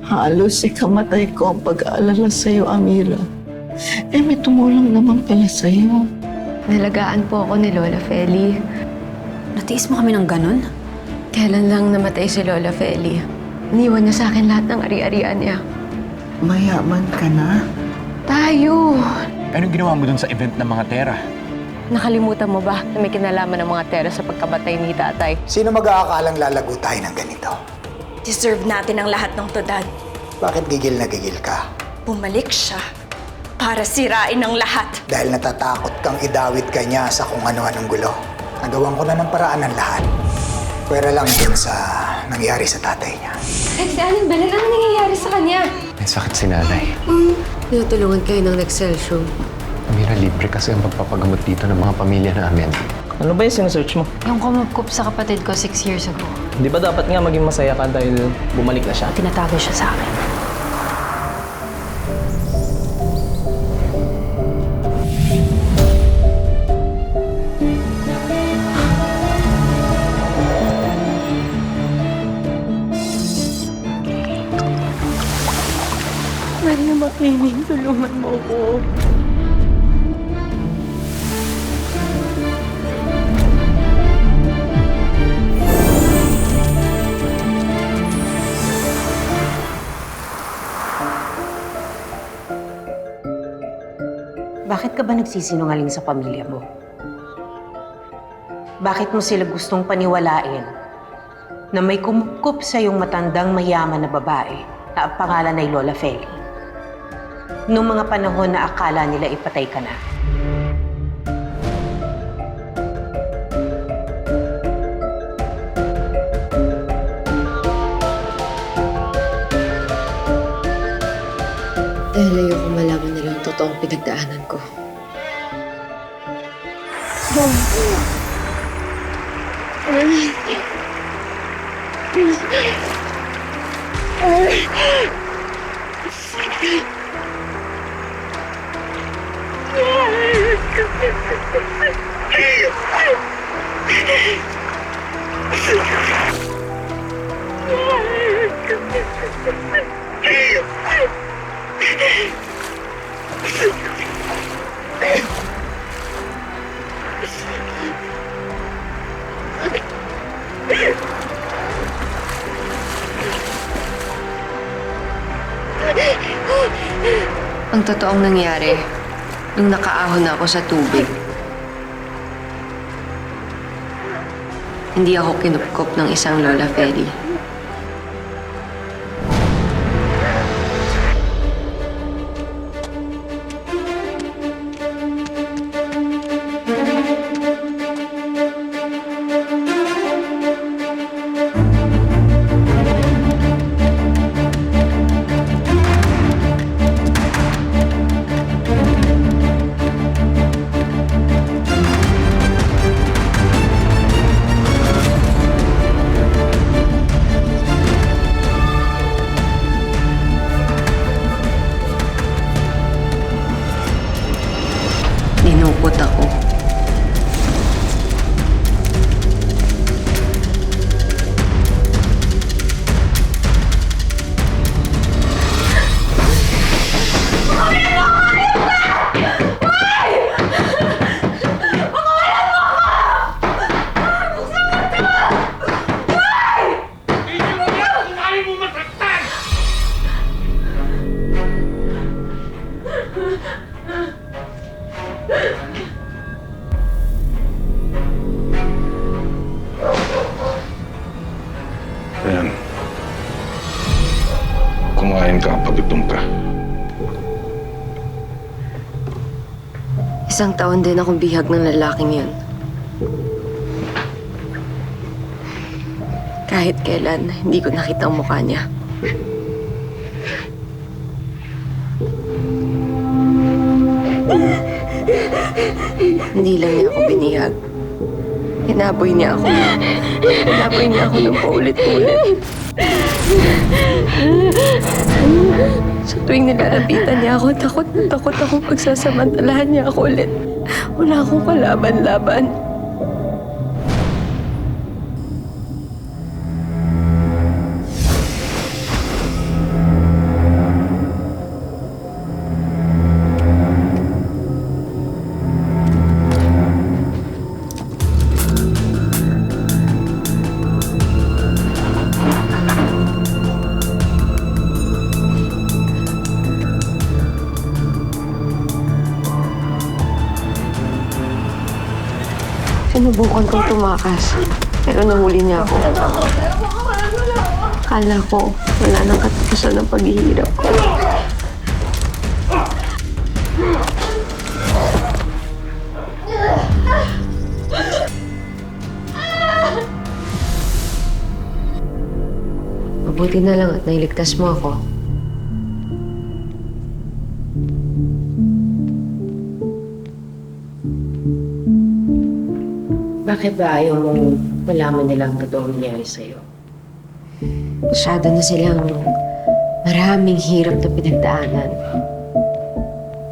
Halos ikamatay ko ang pag-aalala sa'yo, Amira. May tumulong naman pala sa'yo. Nalagaan po ako ni Lola Feli. Natiis mo kami ng ganun? Kailan lang namatay si Lola Feli? Iniwan niya sa akin lahat ng ari-arian niya. Mayaman ka na? Tayo! Anong ginawa mo dun sa event ng mga Tera? Nakalimutan mo ba na may kinalaman ng mga Tera sa pagkamatay ni tatay? Sino mag-aakalang lalago tayo ng ganito? Deserve natin ang lahat ng to, Dad. Bakit gigil na gigil ka? Bumalik siya para sirain ang lahat. Dahil natatakot kang idawit ka niya sa kung ano-anong gulo. Nagawan ko na ng paraan ng lahat. Pwera lang din sa nangyari sa tatay niya. Si Aling Belen, ano nangyayari sa kanya? May sakit si nanay. Tinutulungan kayo ng Excel show. Amira, libre kasi ang pagpapagamot dito ng mga pamilya namin. Ano ba yung sinesearch mo? Yung kumupkup sa kapatid ko 6 years ago. Di ba dapat nga maging masaya ka dahil bumalik na siya? Tinatago siya sa akin. Maria Makiling, tulungan mo ko. Bakit ka ba nagsisinungaling sa pamilya mo? Bakit mo sila gustong paniwalain na may kumupkup sa iyong matandang mayaman na babae na ang pangalan ay Lola Feli? Noong mga panahon na akala nila ipatay ka na. Dahil ayoko malaman nila ang totoong pinagdaanan ko. Ang totoong nangyari, nung nakaahon ako sa tubig, hindi ako kinupkop ng isang Lola Feli. Dinukot ako. Ayan. Kumain ka pag gutom ka. Isang taon din akong bihag ng lalaking yun. Kahit kailan, hindi ko nakita ang mukha niya. Hindi lang niya ako binihag. Hinaboy niya ako. Hinaboy niya ako ng paulit-ulit. Sa tuwing nilalapitan niya ako, takot na takot akong pagsasamantalahan niya ako ulit. Wala akong kalaban-laban. Sinubukan kong tumakas, pero nahuli niya ako. Akala ko, wala nang katapusan ng paghihirap ko. Mabuti na lang at nailigtas mo ako. Bakit ba ayaw mong malaman nilang totoong nangyari sa'yo? Masyado na silang maraming hirap na pinagdaanan.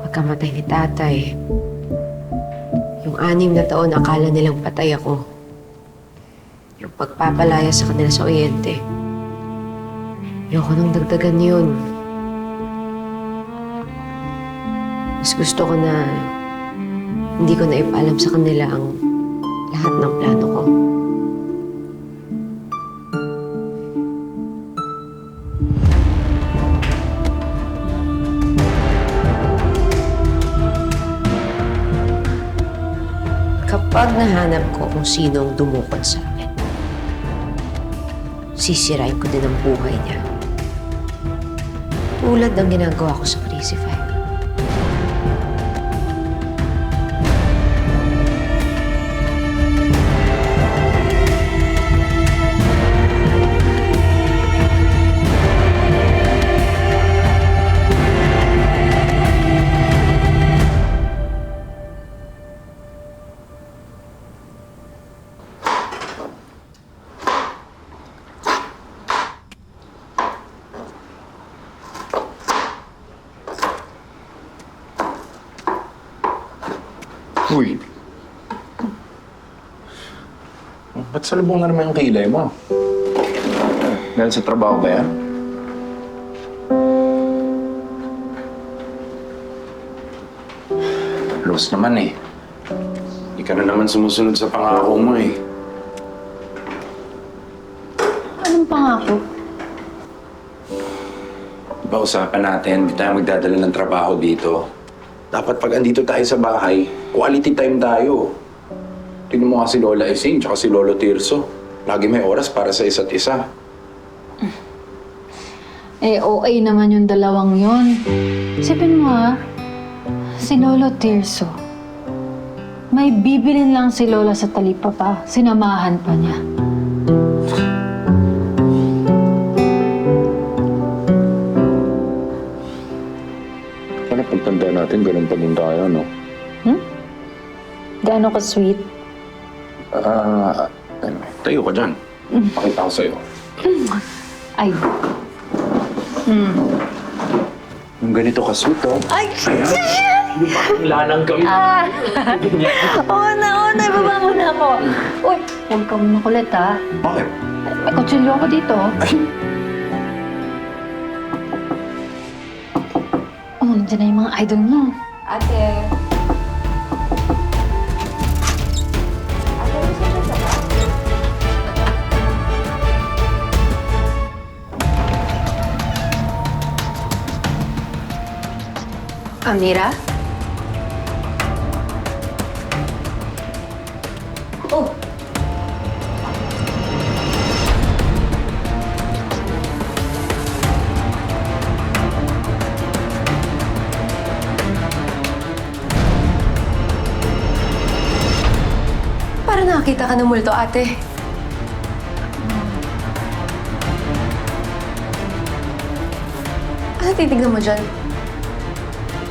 Pagkamatay ni tatay, yung 6 na taon akala nilang patay ako. Yung pagpapalaya sa kanila sa Oriente. Ayoko nang dagdagan yun. Mas gusto ko na hindi ko na ipaalam sa kanila ang lahat ng plano ko. Kapag nahanap ko kung sino ang dumukot sa akin, sisirain ko din ang buhay niya. Tulad ng ginagawa ko sa Crazy Five. Uy. Ba't salubong na naman yung kilay mo? Dahil sa trabaho ba yan? Los naman eh. Hindi ka na naman sumusunod sa pangako mo eh. Anong pangako? Diba usapan natin, hindi tayo magdadala ng trabaho dito. Dapat pag andito tayo sa bahay, quality time tayo. Tingnan mo nga si Lola Ising tsaka si Lolo Tirso. Lagi may oras para sa isa't isa. Eh, OA naman yung dalawang yon. Isipin mo ha, si Lolo Tirso. May bibilin lang si Lola sa talipapa, sinamahan pa niya. Ano pagtanda natin, ganun pa din tayo, no? Gaano ka sweet? Tayo ka dyan. Pakita ko sa'yo. Ay. Yung ganito ka-sweet, oh. Ay! Lanang kami. Oo na, ibaba mo na ako. Uy, huwag ka makulit ha. Bakit? May kutsilyo ako dito. Ay, Oh, nandiyan na yung mga idol mo. Ate. Amira? Oh. Para nakakita ka ng multo, ate. Ano titignan mo dyan?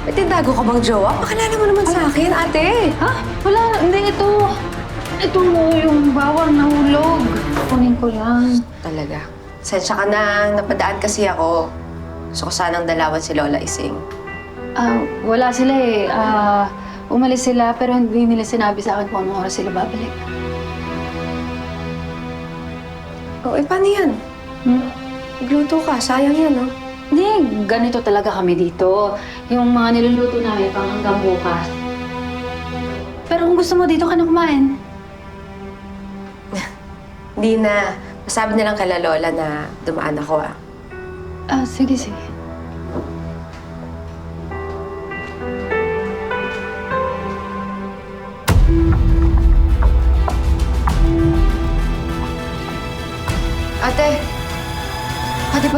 May tindago ka bang jowa? Pakilala mo naman sa akin, ate. Ha? Wala, hindi ito. Ito yung bawang nahulog. Kunin ko lang. Talaga. Sensya ka na. Napadaan kasi ako. Gusto ko sanang dalawan si Lola Ising. Wala sila eh. Umalis sila pero hindi nila sinabi sa akin kung anong oras sila babalik. Oh, paano yan? Magluto ka. Sayang yan, no? Hindi, ganito talaga kami dito. Yung mga niluluto namin pang hanggang bukas. Pero kung gusto mo, dito ka na kumain. Hindi na. Masabi na lang kala Lola na dumaan ako, ah. Sige, sige.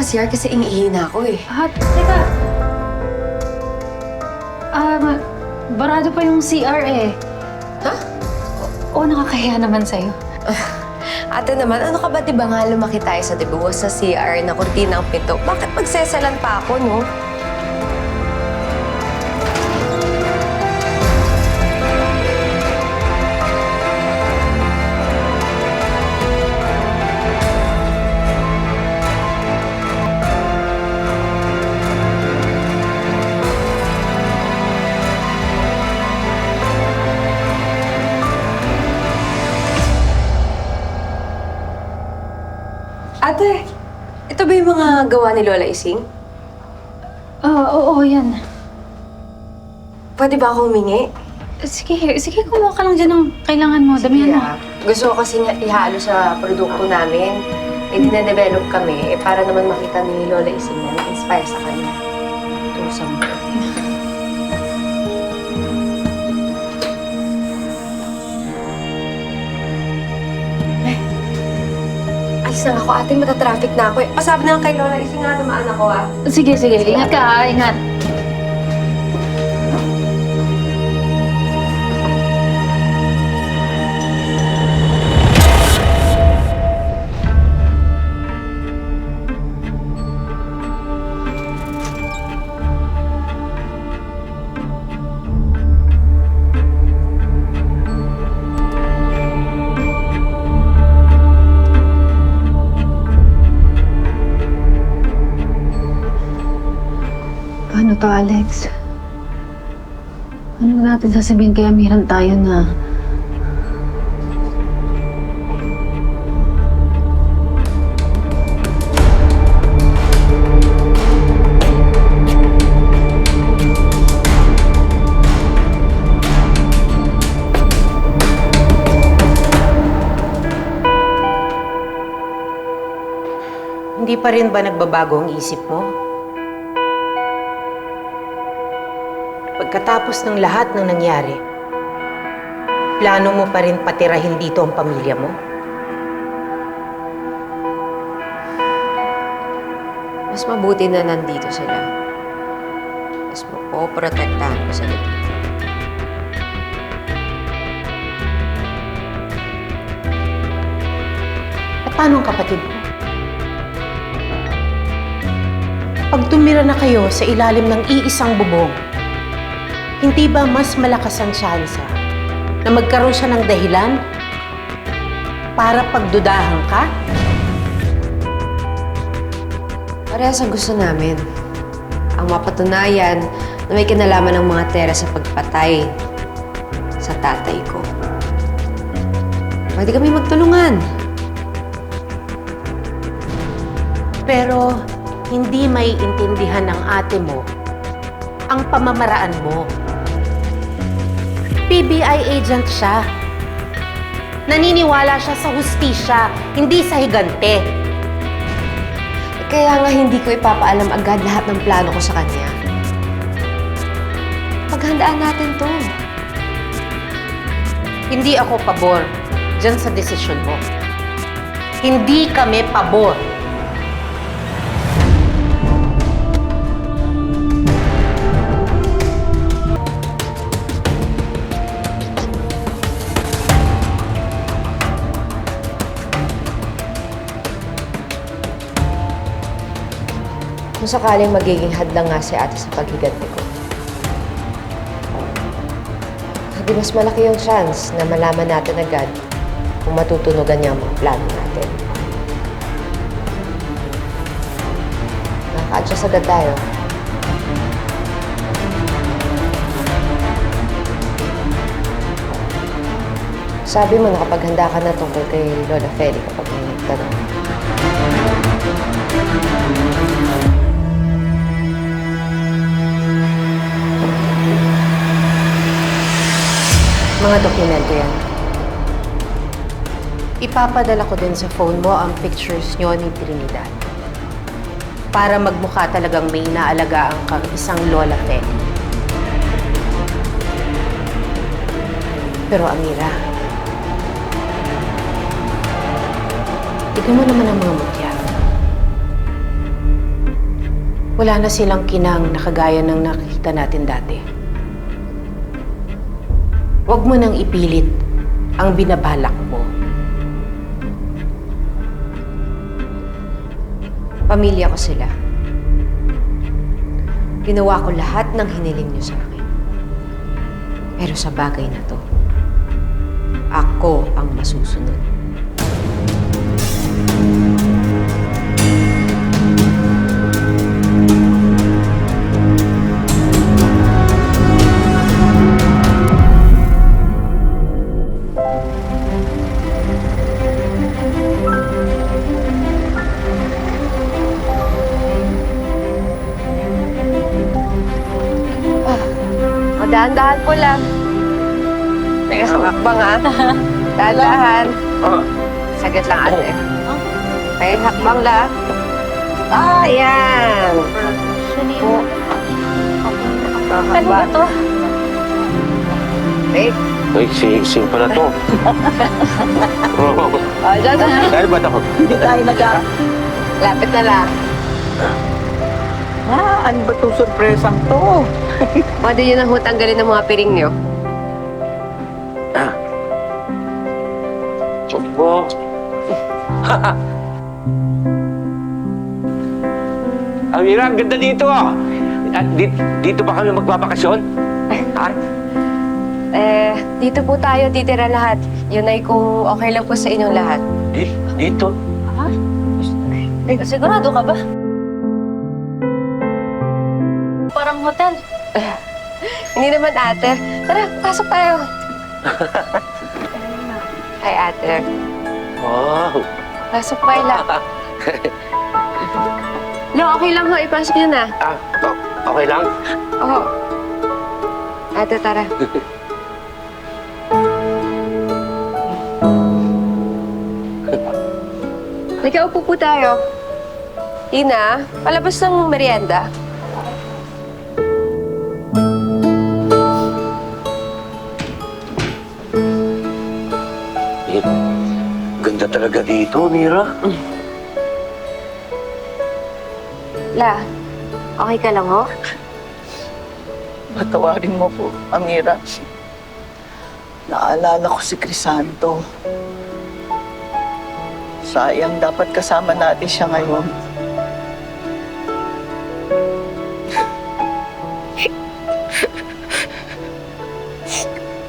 CR kasi ingiihi na ako eh. Teka. Barado pa yung CR eh. Ha? Oo, nakakahiya naman sa'yo. Ate naman, ano ka ba, di ba nga lumaki tayo sa dibuwas sa CR na kurtina ang pinto? Bakit magseselan pa ako, no? Ate, ito ba yung mga gawa ni Lola Ising? Oo, yan. Pwede ba ako humingi? Sige, kumuha ka lang dyan ng kailangan mo. Damihan mo. Gusto ko kasi ihalo sa produkto namin. Dine-develop kami para naman makita ni Lola Ising na na-inspire sa kanya. Tusan mo. Alis na ako, ate. Matatraffic na ako eh. Pasabi na lang kay Lola Ising nga namaan ako ah. Sige. Ingat ka ha, ingat. Paano to, Alex? Ano natin sasabihin kay Amiran tayo na... Hindi pa rin ba nagbabago ang isip mo? Pagkatapos ng lahat ng nangyari, plano mo pa rin patirahin dito ang pamilya mo? Mas mabuti na nandito sila. Mas mapoprotektahan ko sila dito. At paano ang kapatid mo? Pag tumira na kayo sa ilalim ng iisang bubong, hindi ba mas malakas ang tsansa na magkaroon siya ng dahilan para pagdudahan ka? Parehas ang gusto namin. Ang mapatunayan na may kinalaman ng mga Tera sa pagpatay sa tatay ko. Pwede kami magtulungan. Pero hindi may intindihan ng ate mo ang pamamaraan mo. PBI agent siya. Naniniwala siya sa hustisya, hindi sa higante. Kaya nga hindi ko ipapaalam agad lahat ng plano ko sa kanya. Paghandaan natin to. Hindi ako pabor dyan sa desisyon mo. Hindi kami pabor. Kung sakaling magiging hadlang nga si ate sa paghiganti ko. Hindi mas malaki yung chance na malaman natin agad kung matutunugan niya ang mga plano natin. Nakaka-adjust agad tayo. Sabi mo, nakapaghanda ka na tungkol kay Lola Feli kapag may nagtanong. Mga dokumento yan. Ipapadala ko din sa phone mo ang pictures nyo ni Trinidad para magmukha talagang may inaalagaan kang isang Lola Feli. Pero Amira, tignan mo naman ang mga mutya. Wala na silang kinang na kagaya ng nakita natin dati. Huwag mo nang ipilit ang binabalak mo. Pamilya ko sila. Ginawa ko lahat ng hiniling niyo sa akin. Pero sa bagay na to, ako ang masusunod. Dahan-dahan po lang. Teka, hakbang ha. Dahan-dahan. Saglit lang ate. May hakbang lang. Ayan. Ano ba to? Wait. Uy, sing pala to. Dyan. Dahil ba't ako? Hindi tayo Lapit na lang. ano ba itong sorpresang to? Pwede nyo na ho tanggalin ng mga piring nyo. Opo. Amira, ang ganda dito ah. Dito ba kami magbabakasyon? Ha? Dito po tayo titira lahat. Yun ay kung okay lang po sa inyong lahat. Dito? Sigurado ka ba? Parang hotel. Hindi naman ate. Tara, pasok tayo. Hi ate. Wow. Pasok pa ila. No, okay lang ho. Ipasok nyo na. Okay lang? Oo. Ate, tara. Nagkaupo po tayo. Ina, palabas ng merienda. Ganda talaga dito, Mira. La, okay ka lang ho? Patawarin mo po, Amira. Naalala ko si Crisanto. Sayang, dapat kasama natin siya ngayon.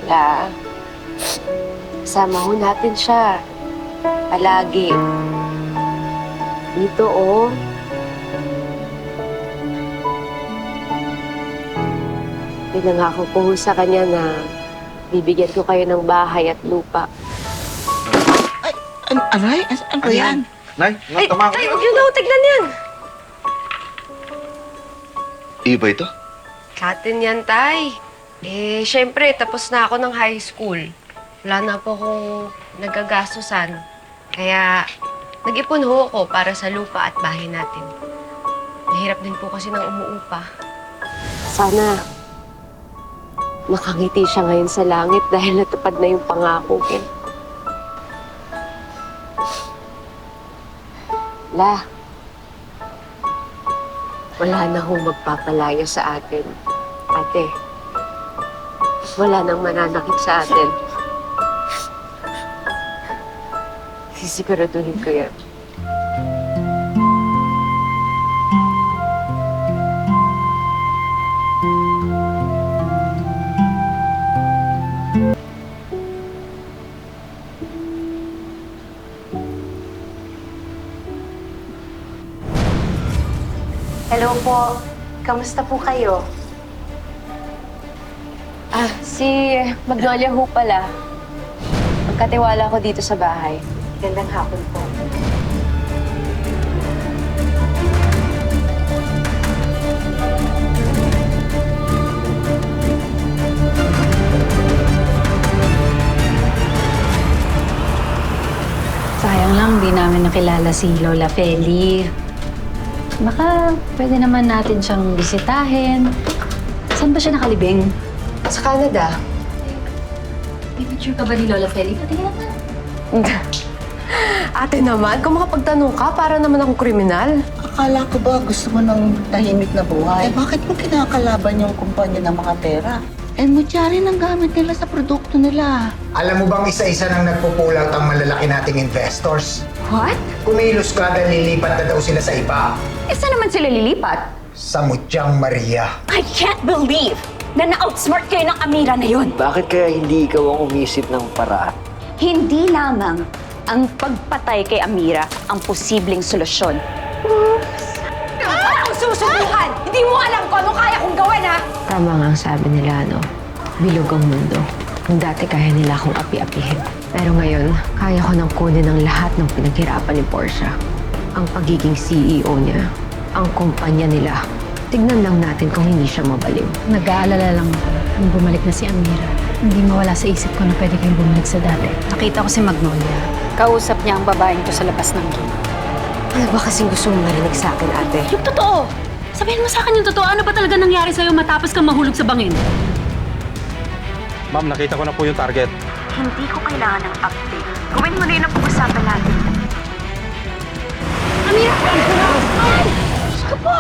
La, sama ho natin siya. Palagi. Dito, oh. Pinangako ko ho sa kanya na bibigyan ko kayo ng bahay at lupa. Aray, ano ba yan? Nay, Ay, huwag yun na ho, tignan yan. Iba ito? Atin yan, tay. Syempre, tapos na ako ng high school. Wala na po akong nagagastusan. Kaya, nag-ipon ho ako para sa lupa at bahay natin. Mahirap din po kasi ng umuupa. Sana, nakangiti siya ngayon sa langit dahil natupad na yung pangako ko. La, wala na hong magpapalaya sa atin. Ate, wala nang mananakit sa atin. Sisiguraduhin ko yan. Hello po. Kamusta po kayo? Si Magnolia ho pala. Magkatiwala ko dito sa bahay. Gandang hapon po. Sayang lang, di namin nakilala si Lola Feli. Baka pwede naman natin siyang bisitahin. Saan ba siya nakalibing? Sa Canada. May picture ka ba ni Lola Feli? Patingin naman. Ate naman, kung makapagtanong ka, para naman akong kriminal. Akala ko ba gusto mo ng tahimik na buhay? Bakit mo kinakalaban yung kumpanya ng mga pera? Mutyari ng gamit nila sa produkto nila. Alam mo bang isa-isa nang nagpupulat ang malalaki nating investors? What? Kumilos ka dahil lilipat na daw sila sa iba. Saan naman sila lilipat? Sa Mutyang Maria. I can't believe na na-outsmart kayo ng Amira na yun. Bakit kaya hindi ikaw ang umisip ng paraan? Hindi lamang ang pagpatay kay Amira ang posibleng solusyon. Oops! Ang susubukan! Hindi mo alam kung anong kaya kong gawin, ha? Tama nga ang sabi nila, no? Bilog ang mundo. Kung dati kaya nila akong api-apihin. Pero ngayon, kaya ko nang kunin ang lahat ng pinaghirapan ni Portia. Ang pagiging CEO niya, ang kumpanya nila. Tignan lang natin kung hindi siya mabaliw. Nag-aalala lang ako nung bumalik na si Amira. Hindi mawala sa isip ko na pwede kayong bumalik sa dati. Nakita ko si Magnolia. Kausap niya ang babaeng to sa labas ng gate. Ano ba kasing gusto mong marinig sa akin, ate? Yung totoo! Sabihin mo sa akin yung totoo. Ano ba talaga nangyari sa'yo matapos kang mahulog sa bangin? Ma'am, nakita ko na po yung target. Hindi ko kailangan ng update. Gawin mo na yun ang pag-usapan natin. Amira! Ay! Diyos ko po!